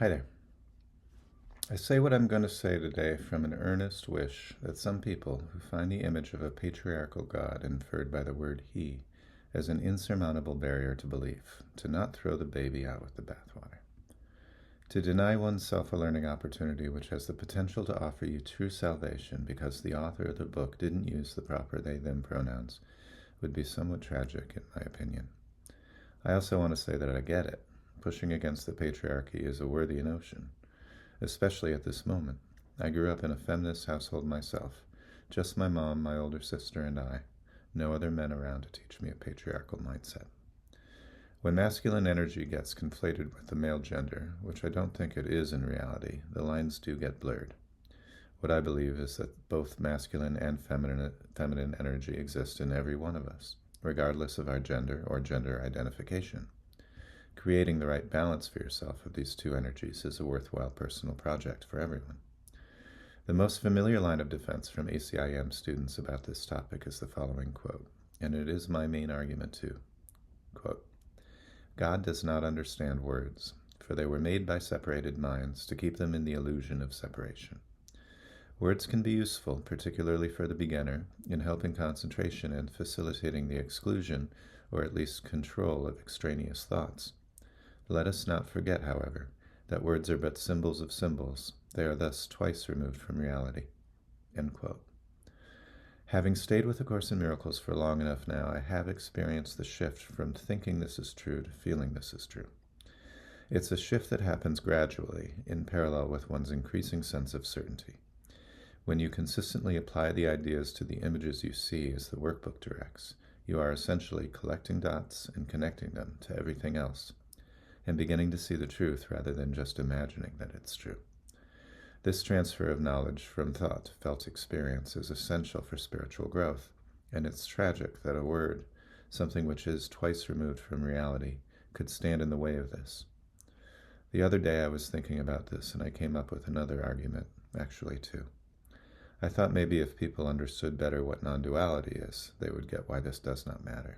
Hi there. I say what I'm going to say today from an earnest wish that some people who find the image of a patriarchal God inferred by the word he as an insurmountable barrier to belief, to not throw the baby out with the bathwater. To deny oneself a learning opportunity which has the potential to offer you true salvation because the author of the book didn't use the proper they-them pronouns would be somewhat tragic, in my opinion. I also want to say that I get it. Pushing against the patriarchy is a worthy notion, especially at this moment. I grew up in a feminist household myself, just my mom, my older sister, and I. No other men around to teach me a patriarchal mindset. When masculine energy gets conflated with the male gender, which I don't think it is in reality, the lines do get blurred. What I believe is that both masculine and feminine energy exist in every one of us, regardless of our gender or gender identification. Creating the right balance for yourself of these two energies is a worthwhile personal project for everyone. The most familiar line of defense from ACIM students about this topic is the following quote, and it is my main argument too. Quote, God does not understand words, for they were made by separated minds to keep them in the illusion of separation. Words can be useful, particularly for the beginner, in helping concentration and facilitating the exclusion, or at least control, of extraneous thoughts. Let us not forget, however, that words are but symbols of symbols. They are thus twice removed from reality. End quote. Having stayed with A Course in Miracles for long enough now, I have experienced the shift from thinking this is true to feeling this is true. It's a shift that happens gradually, in parallel with one's increasing sense of certainty. When you consistently apply the ideas to the images you see as the workbook directs, you are essentially collecting dots and connecting them to everything else, and beginning to see the truth rather than just imagining that it's true. This transfer of knowledge from thought to felt experience is essential for spiritual growth, and it's tragic that a word, something which is twice removed from reality, could stand in the way of this. The other day I was thinking about this, and I came up with another argument, actually two. I thought maybe if people understood better what non-duality is, they would get why this does not matter.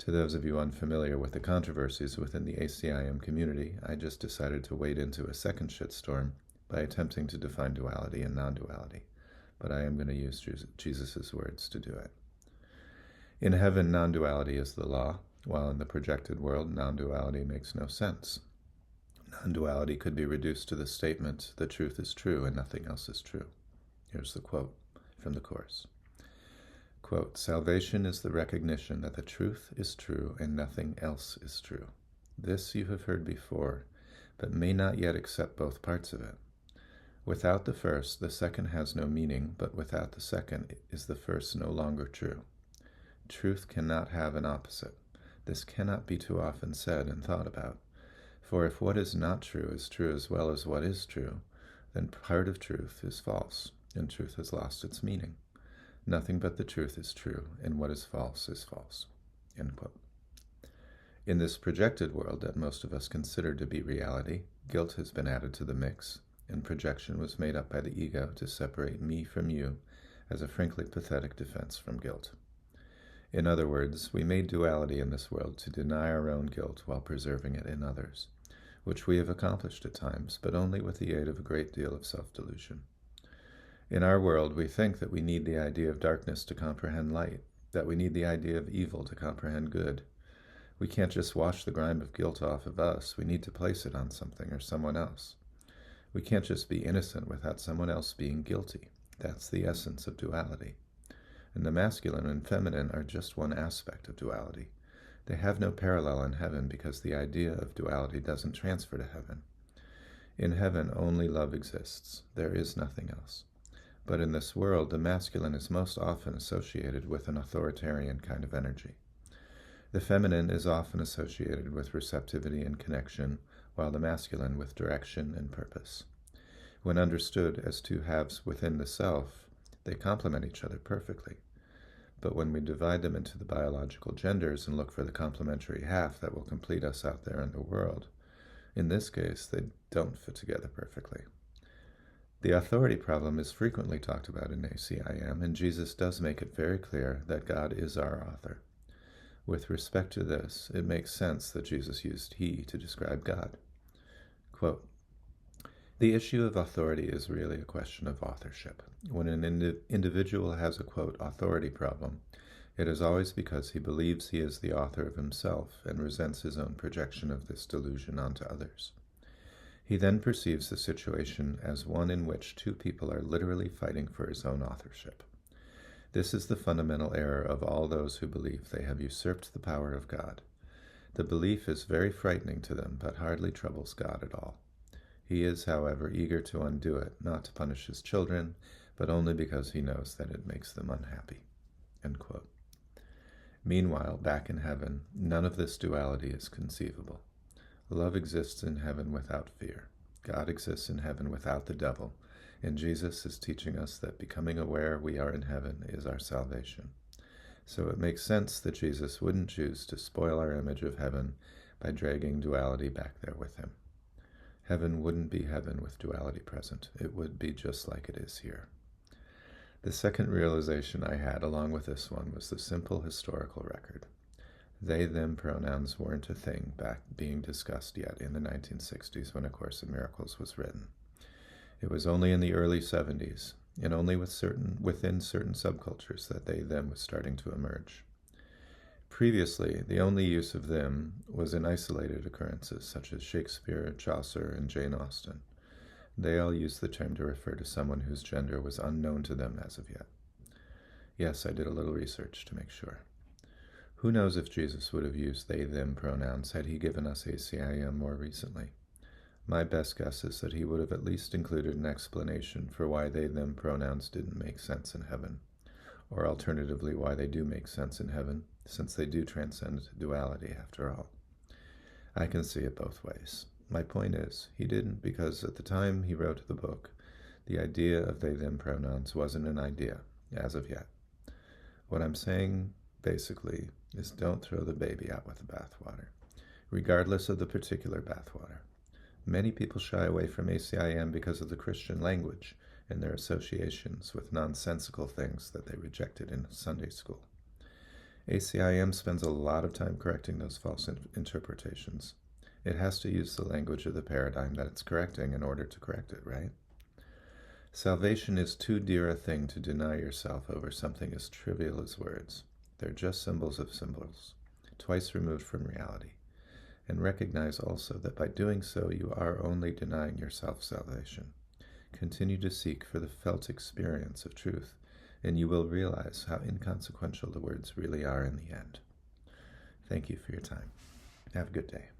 To those of you unfamiliar with the controversies within the ACIM community, I just decided to wade into a second shitstorm by attempting to define duality and non-duality, but I am going to use Jesus' words to do it. In heaven, non-duality is the law, while in the projected world, non-duality makes no sense. Non-duality could be reduced to the statement, the truth is true and nothing else is true. Here's the quote from the Course. Quote, salvation is the recognition that the truth is true and nothing else is true. This you have heard before, but may not yet accept both parts of it. Without the first, the second has no meaning, but without the second is the first no longer true. Truth cannot have an opposite. This cannot be too often said and thought about. For if what is not true is true as well as what is true, then part of truth is false, and truth has lost its meaning. Nothing but the truth is true, and what is false is false. End quote. In this projected world that most of us consider to be reality, guilt has been added to the mix, and projection was made up by the ego to separate me from you as a frankly pathetic defense from guilt. In other words, we made duality in this world to deny our own guilt while preserving it in others, which we have accomplished at times, but only with the aid of a great deal of self-delusion. In our world, we think that we need the idea of darkness to comprehend light, that we need the idea of evil to comprehend good. We can't just wash the grime of guilt off of us, we need to place it on something or someone else. We can't just be innocent without someone else being guilty. That's the essence of duality. And the masculine and feminine are just one aspect of duality. They have no parallel in heaven because the idea of duality doesn't transfer to heaven. In heaven, only love exists. There is nothing else. But in this world, the masculine is most often associated with an authoritarian kind of energy. The feminine is often associated with receptivity and connection, while the masculine with direction and purpose. When understood as two halves within the self, they complement each other perfectly. But when we divide them into the biological genders and look for the complementary half that will complete us out there in the world, in this case, they don't fit together perfectly. The authority problem is frequently talked about in ACIM, and Jesus does make it very clear that God is our author. With respect to this, it makes sense that Jesus used he to describe God. Quote, "The issue of authority is really a question of authorship. When an individual has a, quote, authority problem, it is always because he believes he is the author of himself and resents his own projection of this delusion onto others. He then perceives the situation as one in which two people are literally fighting for his own authorship. This is the fundamental error of all those who believe they have usurped the power of God. The belief is very frightening to them, but hardly troubles God at all. He is, however, eager to undo it, not to punish his children, but only because he knows that it makes them unhappy." End quote. Meanwhile, back in heaven, none of this duality is conceivable. Love exists in heaven without fear. God exists in heaven without the devil, and Jesus is teaching us that becoming aware we are in heaven is our salvation. So it makes sense that Jesus wouldn't choose to spoil our image of heaven by dragging duality back there with him. Heaven wouldn't be heaven with duality present. It would be just like it is here. The second realization I had along with this one was the simple historical record. They-them pronouns weren't a thing back being discussed yet in the 1960s when A Course in Miracles was written. It was only in the early 70s, and only within certain subcultures, that they-them was starting to emerge. Previously, the only use of them was in isolated occurrences such as Shakespeare, Chaucer, and Jane Austen. They all used the term to refer to someone whose gender was unknown to them as of yet. Yes, I did a little research to make sure. Who knows if Jesus would have used they-them pronouns had he given us ACIM more recently? My best guess is that he would have at least included an explanation for why they-them pronouns didn't make sense in heaven, or alternatively why they do make sense in heaven, since they do transcend duality after all. I can see it both ways. My point is, he didn't because at the time he wrote the book, the idea of they-them pronouns wasn't an idea, as of yet. What I'm saying, basically, is don't throw the baby out with the bathwater, regardless of the particular bathwater. Many people shy away from ACIM because of the Christian language and their associations with nonsensical things that they rejected in Sunday school. ACIM spends a lot of time correcting those false interpretations. It has to use the language of the paradigm that it's correcting in order to correct it, right? Salvation is too dear a thing to deny yourself over something as trivial as words. They're just symbols of symbols, twice removed from reality. And recognize also that by doing so, you are only denying yourself salvation. Continue to seek for the felt experience of truth, and you will realize how inconsequential the words really are in the end. Thank you for your time. Have a good day.